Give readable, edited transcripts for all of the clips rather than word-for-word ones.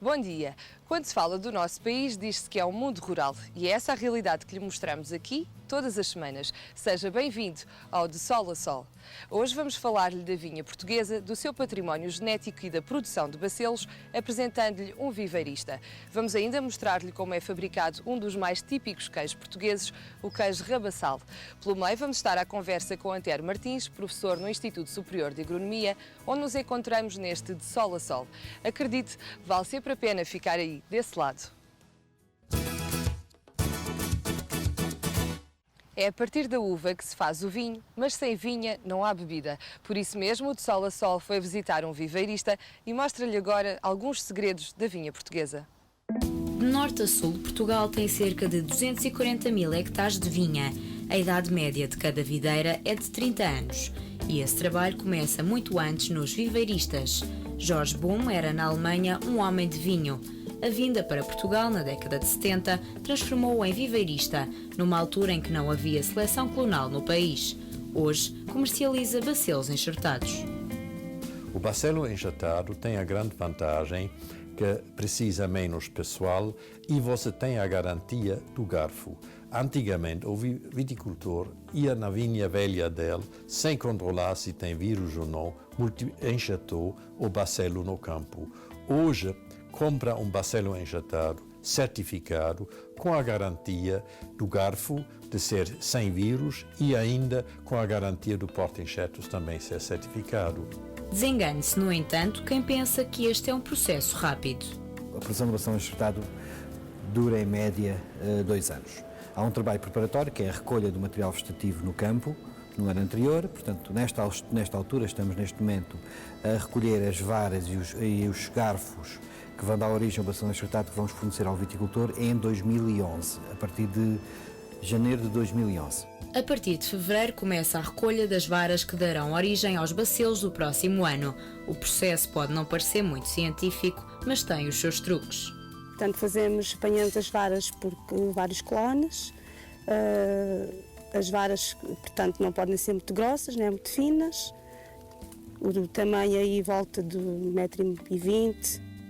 Bom dia. Quando se fala do nosso país, diz-se que é um mundo rural e é essa a realidade que lhe mostramos aqui todas as semanas. Seja bem-vindo ao De Sol a Sol. Hoje vamos falar-lhe da vinha portuguesa, do seu património genético e da produção de bacelos, apresentando-lhe um viveirista. Vamos ainda mostrar-lhe como é fabricado um dos mais típicos queijos portugueses, o queijo rabassal. Pelo meio vamos estar à conversa com Antero Martins, professor no Instituto Superior de Agronomia, onde nos encontramos neste De Sol a Sol. Acredite, vale sempre a pena ficar aí, desse lado. É a partir da uva que se faz o vinho, mas sem vinha não há bebida. Por isso mesmo, o De Sol a Sol foi visitar um viveirista e mostra-lhe agora alguns segredos da vinha portuguesa. De norte a sul, Portugal tem cerca de 240 mil hectares de vinha. A idade média de cada videira é de 30 anos. E esse trabalho começa muito antes nos viveiristas. Jorge Boom era, na Alemanha, um homem de vinho. A vinda para Portugal, na década de 70, transformou-o em viveirista, numa altura em que não havia seleção clonal no país. Hoje, comercializa bacelos enxertados. O bacelo enxertado tem a grande vantagem que precisa menos pessoal e você tem a garantia do garfo. Antigamente, o viticultor ia na vinha velha dele, sem controlar se tem vírus ou não, enxertou o bacelo no campo. Hoje, compra um bacelo enxertado, certificado, com a garantia do garfo de ser sem vírus e ainda com a garantia do porta-enxertos também ser certificado. Desengane-se, no entanto, quem pensa que este é um processo rápido. A produção do bacelo enxertado dura em média 2 anos. Há um trabalho preparatório que é a recolha do material vegetativo no campo, no ano anterior, portanto, nesta altura, estamos neste momento a recolher as varas e os garfos que vão dar origem ao bacelo enxertado que vamos fornecer ao viticultor em 2011, a partir de janeiro de 2011. A partir de fevereiro começa a recolha das varas que darão origem aos bacelos do próximo ano. O processo pode não parecer muito científico, mas tem os seus truques. Portanto, apanhamos as varas por vários clones. As varas, portanto, não podem ser muito grossas, nem muito finas. O tamanho aí volta de 1,20 m.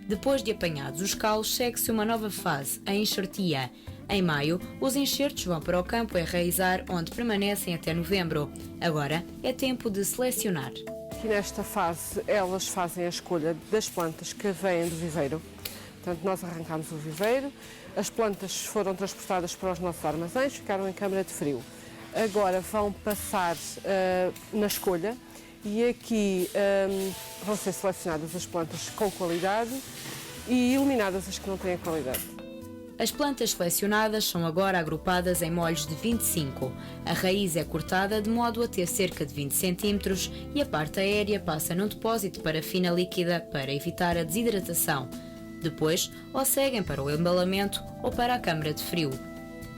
Depois de apanhados os calos, segue-se uma nova fase, a enxertia. Em maio, os enxertos vão para o campo enraizar, onde permanecem até novembro. Agora é tempo de selecionar. Aqui nesta fase, elas fazem a escolha das plantas que vêm do viveiro. Portanto, nós arrancamos o viveiro, as plantas foram transportadas para os nossos armazéns, ficaram em câmara de frio. Agora vão passar na escolha e aqui vão ser selecionadas as plantas com qualidade e eliminadas as que não têm qualidade. As plantas selecionadas são agora agrupadas em molhos de 25. A raiz é cortada de modo a ter cerca de 20 cm e a parte aérea passa num depósito de parafina líquida para evitar a desidratação. Depois, ou seguem para o embalamento ou para a câmara de frio.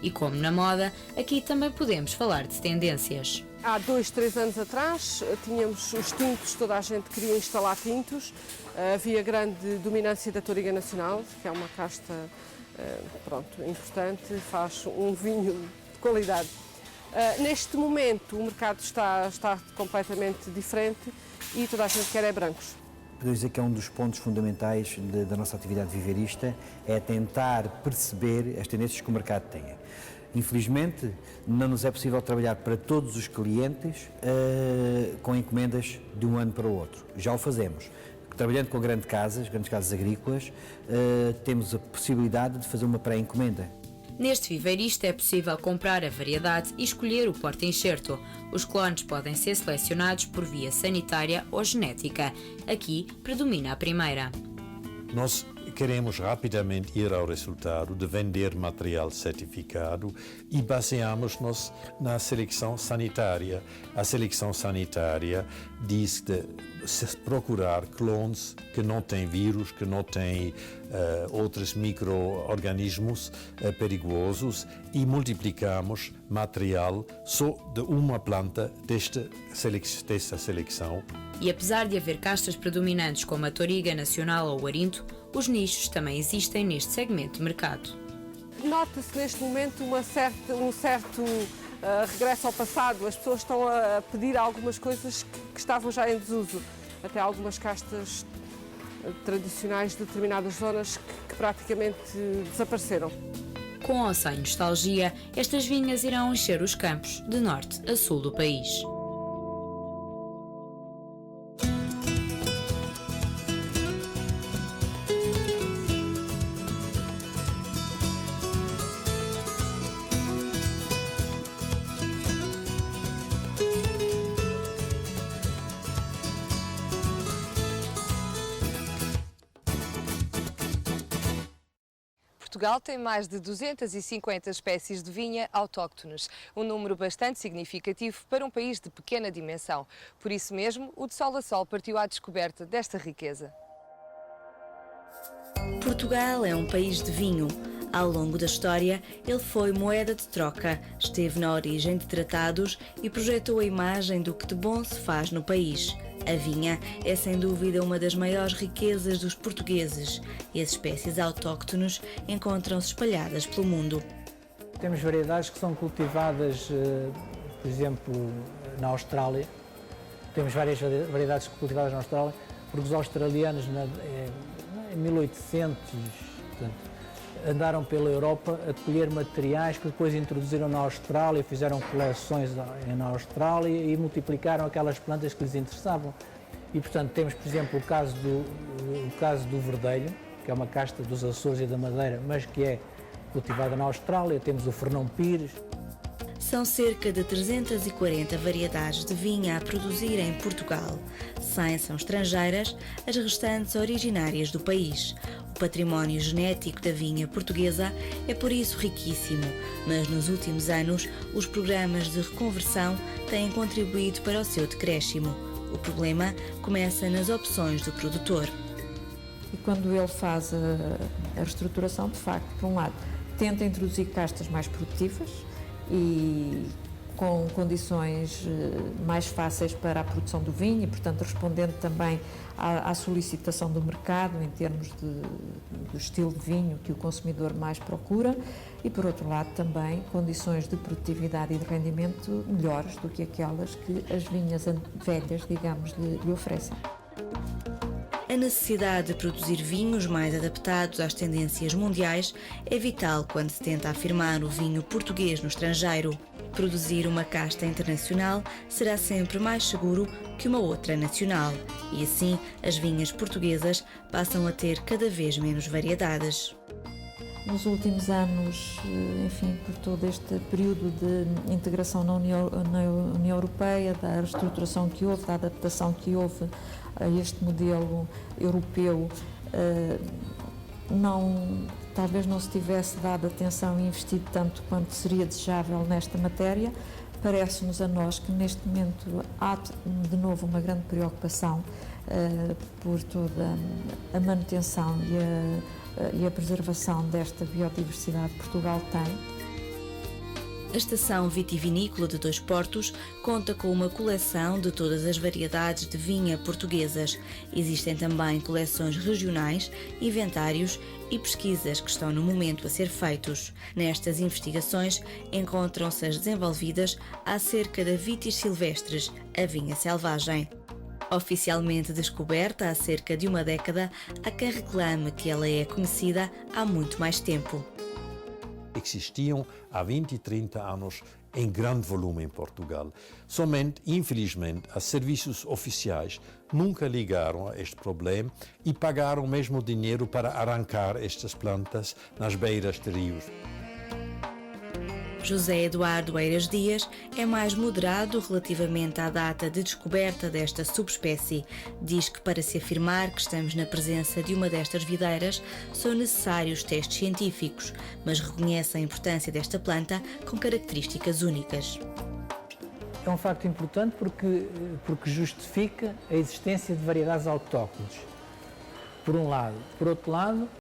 E como na moda, aqui também podemos falar de tendências. Há 2, 3 anos atrás tínhamos os tintos, toda a gente queria instalar tintos, havia grande dominância da Touriga Nacional, que é uma casta importante, faz um vinho de qualidade. Neste momento o mercado está completamente diferente e toda a gente quer é brancos. Podemos dizer que é um dos pontos fundamentais da nossa atividade viveirista, é tentar perceber as tendências que o mercado tem. Infelizmente, não nos é possível trabalhar para todos os clientes com encomendas de um ano para o outro. Já o fazemos. Trabalhando com grandes casas agrícolas, temos a possibilidade de fazer uma pré-encomenda. Neste viveirista é possível comprar a variedade e escolher o porta-enxerto. Os clones podem ser selecionados por via sanitária ou genética. Aqui predomina a primeira. Nós queremos rapidamente ir ao resultado de vender material certificado e baseamos-nos na seleção sanitária. A seleção sanitária diz de procurar clones que não têm vírus, que não têm outros micro-organismos perigosos e multiplicamos material só de uma planta desta seleção. E apesar de haver castas predominantes como a Touriga Nacional ou o Arinto, os nichos também existem neste segmento de mercado. Nota-se neste momento um certo regresso ao passado. As pessoas estão a pedir algumas coisas que estavam já em desuso. Até algumas castas tradicionais de determinadas zonas que praticamente desapareceram. Com ócio e nostalgia, estas vinhas irão encher os campos de norte a sul do país. Portugal tem mais de 250 espécies de vinha autóctones, um número bastante significativo para um país de pequena dimensão. Por isso mesmo, o De Sol a Sol partiu à descoberta desta riqueza. Portugal é um país de vinho. Ao longo da história, ele foi moeda de troca, esteve na origem de tratados e projetou a imagem do que de bom se faz no país. A vinha é sem dúvida uma das maiores riquezas dos portugueses e as espécies autóctones encontram-se espalhadas pelo mundo. Temos variedades que são cultivadas, por exemplo, na Austrália. Temos várias variedades cultivadas na Austrália, porque os australianos em 1800, portanto, andaram pela Europa a colher materiais que depois introduziram na Austrália, fizeram coleções na Austrália e multiplicaram aquelas plantas que lhes interessavam. E, portanto, temos, por exemplo, o caso do verdelho, que é uma casta dos Açores e da Madeira, mas que é cultivada na Austrália. Temos o Fernão Pires. São cerca de 340 variedades de vinha a produzir em Portugal. 100 são estrangeiras, as restantes originárias do país. O património genético da vinha portuguesa é por isso riquíssimo, mas nos últimos anos os programas de reconversão têm contribuído para o seu decréscimo. O problema começa nas opções do produtor. E quando ele faz a reestruturação, de facto, por um lado, tenta introduzir castas mais produtivas e com condições mais fáceis para a produção do vinho e, portanto, respondendo também à solicitação do mercado em termos do estilo de vinho que o consumidor mais procura e, por outro lado, também condições de produtividade e de rendimento melhores do que aquelas que as vinhas velhas, digamos, lhe oferecem. A necessidade de produzir vinhos mais adaptados às tendências mundiais é vital quando se tenta afirmar o vinho português no estrangeiro. Produzir uma casta internacional será sempre mais seguro que uma outra nacional e assim as vinhas portuguesas passam a ter cada vez menos variedades. Nos últimos anos, enfim, por todo este período de integração na União Europeia, da reestruturação que houve, da adaptação que houve a este modelo europeu, talvez não se tivesse dado atenção e investido tanto quanto seria desejável nesta matéria. Parece-nos a nós que neste momento há de novo uma grande preocupação por toda a manutenção e a preservação desta biodiversidade que Portugal tem. A Estação Vitivinícola de Dois Portos conta com uma coleção de todas as variedades de vinha portuguesas. Existem também coleções regionais, inventários e pesquisas que estão no momento a ser feitos. Nestas investigações encontram-se as desenvolvidas acerca da Vitis silvestris, a vinha selvagem. Oficialmente descoberta há cerca de uma década, há quem reclame que ela é conhecida há muito mais tempo. Existiam há 20 e 30 anos em grande volume em Portugal. Somente, infelizmente, os serviços oficiais nunca ligaram a este problema e pagaram mesmo dinheiro para arrancar estas plantas nas beiras de rios. José Eduardo Eiras Dias é mais moderado relativamente à data de descoberta desta subespécie. Diz que para se afirmar que estamos na presença de uma destas videiras são necessários testes científicos, mas reconhece a importância desta planta com características únicas. É um facto importante porque justifica a existência de variedades autóctones, por um lado. Por outro lado,